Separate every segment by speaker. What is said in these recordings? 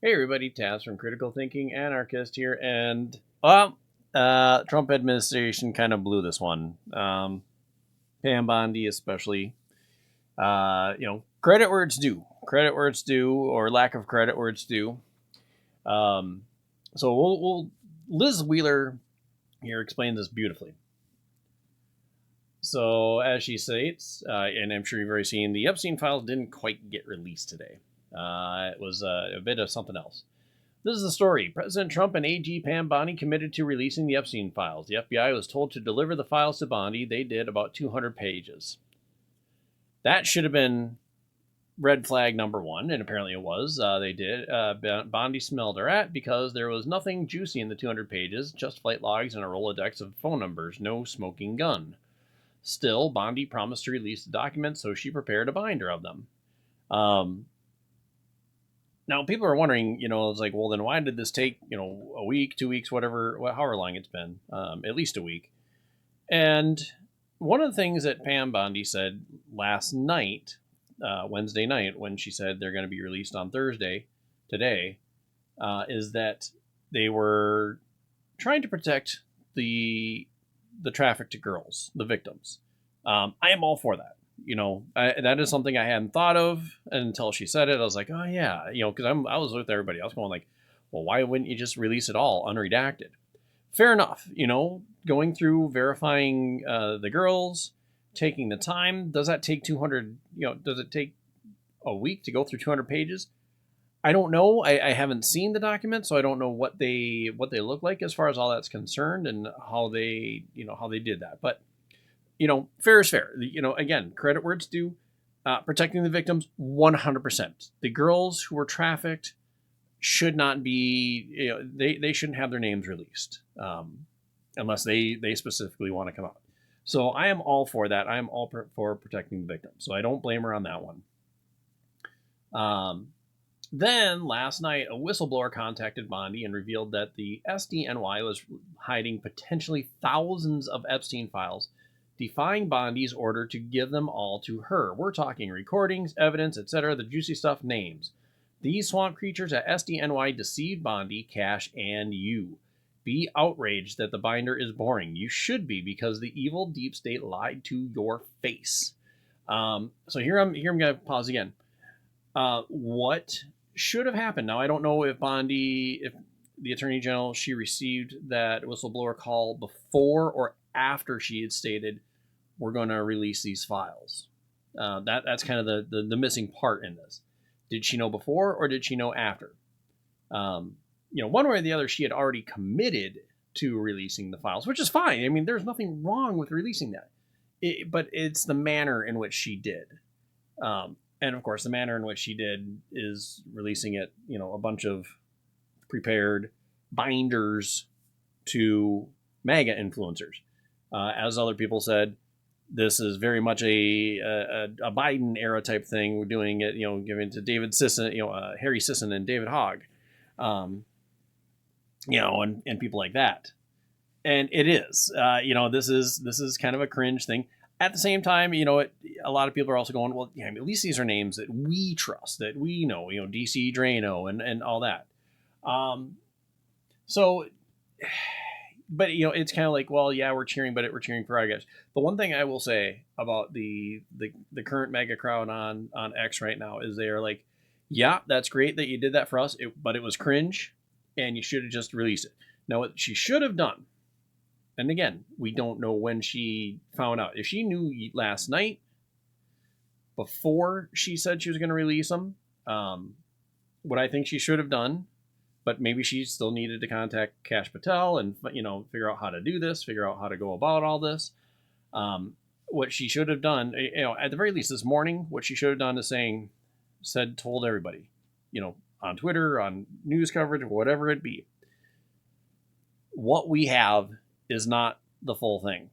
Speaker 1: Hey everybody, Taz from Critical Thinking Anarchist here, and Trump administration kind of blew this one. Pam Bondi especially. Credit where it's due. Credit where it's due, or lack of credit where it's due. Um, so Liz Wheeler here explains this beautifully. So as she states, and I'm sure you've already seen, the Epstein files didn't quite get released today. It was a bit of something else. This is the story. President Trump and AG Pam Bondi committed to releasing the Epstein files. The FBI was told to deliver the files to Bondi. They did about 200 pages. That should have been red flag number one, and apparently it was. They did. Bondi smelled a rat because there was nothing juicy in the 200 pages, just flight logs and a Rolodex of phone numbers, no smoking gun. Still, Bondi promised to release the documents, so she prepared a binder of them. Now, people are wondering, it's like, well, then why did this take, a week, 2 weeks, whatever, however long it's been, at least a week. And one of the things that Pam Bondi said last night, Wednesday night, when she said they're going to be released on Thursday, today, is that they were trying to protect the trafficked girls, the victims. I am all for that. That is something I hadn't thought of until she said it. I was like, oh yeah, because I was with everybody. I was going like, well, why wouldn't you just release it all unredacted? Fair enough. Going through verifying the girls, taking the time. Does that take 200? Does it take a week to go through 200 pages? I don't know. I haven't seen the document, so I don't know what they look like as far as all that's concerned and how they did that. But fair is fair. Again, credit where it's due. Protecting the victims, 100%. The girls who were trafficked should not be, they shouldn't have their names released unless they specifically want to come out. So I am all for that. I am all for protecting the victims. So I don't blame her on that one. Then last night, a whistleblower contacted Bondi and revealed that the SDNY was hiding potentially thousands of Epstein files, defying Bondi's order to give them all to her. We're talking recordings, evidence, etc., the juicy stuff, names. These swamp creatures at SDNY deceived Bondi, Cash, and you. Be outraged that the binder is boring. You should be, because the evil deep state lied to your face. So here I'm going to pause again. What should have happened? Now, I don't know if the Attorney General, she received that whistleblower call before or after she had stated, we're going to release these files. That's kind of the missing part in this. Did she know before or did she know after? One way or the other, she had already committed to releasing the files, which is fine. I mean, there's nothing wrong with releasing that. But it's the manner in which she did. And of course, the manner in which she did is releasing it, a bunch of prepared binders to MAGA influencers. As other people said, this is very much a Biden era type thing. We're doing it, giving it to David Sisson, Harry Sisson and David Hogg, and people like that. And it is, this is kind of a cringe thing. At the same time, a lot of people are also going, well, yeah, at least these are names that we trust, that we know, DC Drano and all that. So, but it's kind of like, well, yeah, we're cheering, but we're cheering for our guys. The one thing I will say about the current mega crowd on X right now is they are like, yeah, that's great that you did that for us, but it was cringe, and you should have just released it. Now, what she should have done. And again, we don't know when she found out. If she knew last night, before she said she was going to release them, what I think she should have done, but maybe she still needed to contact Kash Patel and, figure out how to do this, figure out how to go about all this. What she should have done, at the very least this morning, what she should have done is told everybody, on Twitter, on news coverage, whatever it be. What we have is not the full thing.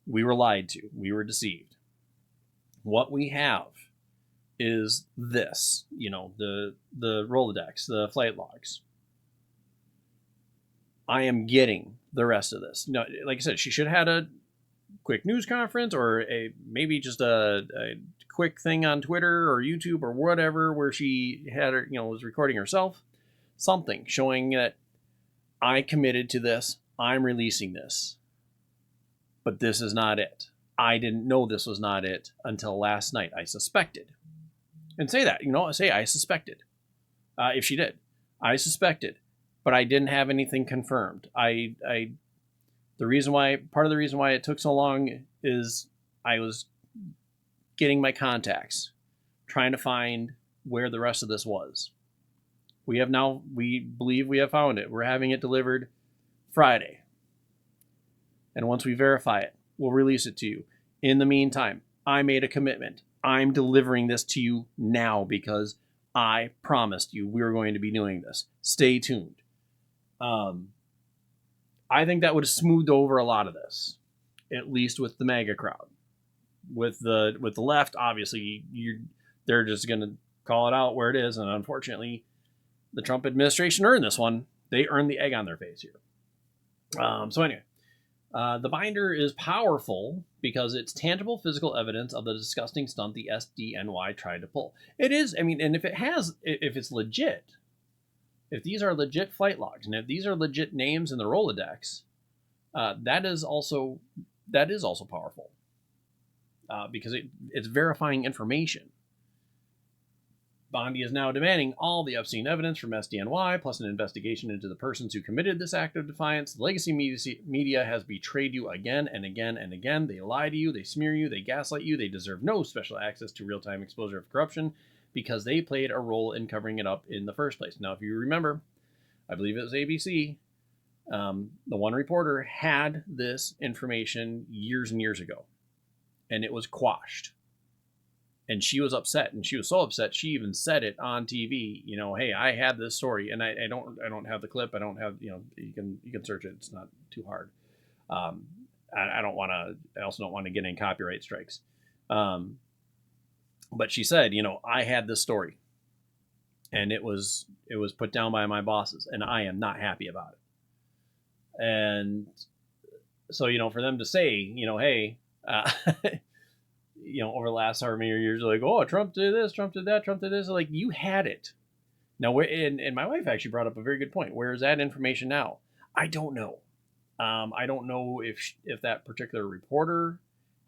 Speaker 1: We were lied to. We were deceived. What we have is this, the Rolodex, the flight logs. I am getting the rest of this. No, like I said, she should have had a quick news conference or maybe just a quick thing on Twitter or YouTube or whatever where she had her, was recording herself, something showing that I committed to this, I'm releasing this, but this is not it. I didn't know this was not it until last night. I suspected. And say that, say I suspected. If she did, I suspected, but I didn't have anything confirmed. The reason why, part of the reason why it took so long is I was getting my contacts, trying to find where the rest of this was. We believe we have found it. We're having it delivered Friday. And once we verify it, we'll release it to you. In the meantime, I made a commitment. I'm delivering this to you now because I promised you we were going to be doing this. Stay tuned. I think that would have smoothed over a lot of this, at least with the MAGA crowd. With the left, obviously, they're just going to call it out where it is, and unfortunately, the Trump administration earned this one. They earned the egg on their face here. So anyway, the binder is powerful because it's tangible physical evidence of the disgusting stunt the SDNY tried to pull. It is, and if it's legit, if these are legit flight logs, and if these are legit names in the Rolodex, that is also powerful because it's verifying information. Bondi is now demanding all the Epstein evidence from SDNY, plus an investigation into the persons who committed this act of defiance. The legacy media has betrayed you again and again and again. They lie to you, they smear you, they gaslight you. They deserve no special access to real-time exposure of corruption because they played a role in covering it up in the first place. Now, if you remember, I believe it was ABC, the one reporter had this information years and years ago, and it was quashed. And she was upset, and she was so upset she even said it on TV. Hey, I had this story, and I don't have the clip. I don't have you can search it. It's not too hard. I also don't want to get any copyright strikes. But she said, I had this story, and it was put down by my bosses, and I am not happy about it. And so for them to say, hey. Over the last however many years, like, oh, Trump did this, Trump did that, Trump did this. Like, you had it. Now, and my wife actually brought up a very good point. Where is that information now? I don't know. I don't know if that particular reporter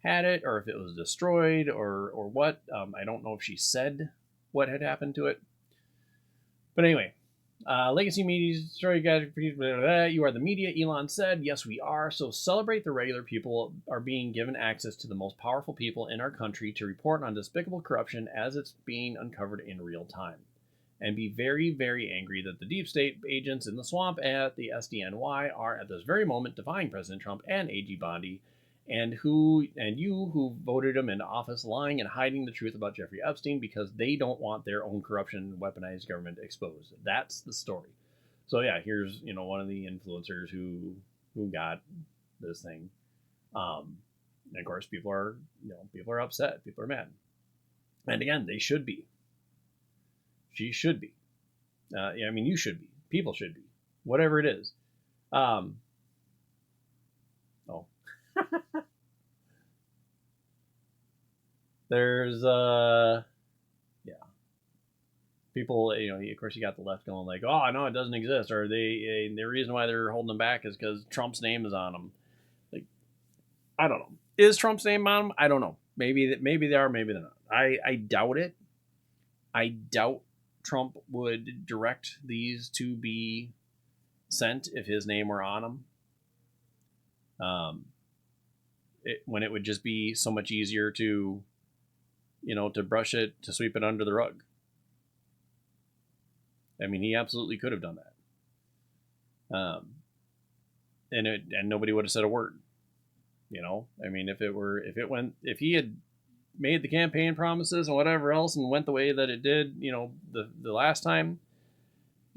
Speaker 1: had it or if it was destroyed or what. I don't know if she said what had happened to it. But anyway, legacy media story guys, you are the media, Elon said. Yes, we are. So celebrate the regular people are being given access to the most powerful people in our country to report on despicable corruption as it's being uncovered in real time. And be very, very angry that the deep state agents in the swamp at the SDNY are at this very moment defying President Trump and AG Bondi and you who voted him into office lying and hiding the truth about Jeffrey Epstein because they don't want their own corruption and weaponized government exposed. That's the story. So yeah, here's one of the influencers who got this thing. And of course people are upset, people are mad. And again, they should be. She should be. You should be. People should be. Whatever it is. There's people, of course you got the left going like, oh no, it doesn't exist, or the reason why they're holding them back is because Trump's name is on them. Like, I don't know, is Trump's name on them? I don't know. Maybe they are, maybe they're not. I doubt it. I doubt Trump would direct these to be sent if his name were on them. When it would just be so much easier to brush it, to sweep it under the rug. He absolutely could have done that. And nobody would have said a word. If he had made the campaign promises and whatever else and went the way that it did, the last time,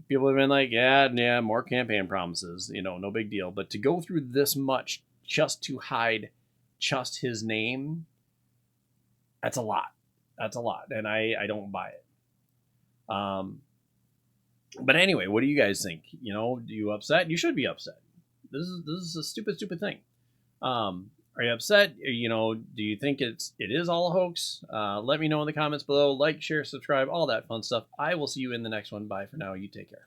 Speaker 1: people have been like, yeah, more campaign promises, no big deal. But to go through this much just to hide just his name, that's a lot. And I don't buy it. But anyway, what do you guys think? Do you upset? You should be upset. This is a stupid thing. Are you upset? Do you think it is all a hoax? Let me know in the comments below. Like, share, subscribe, all that fun stuff. I will see you in the next one. Bye for now. You take care.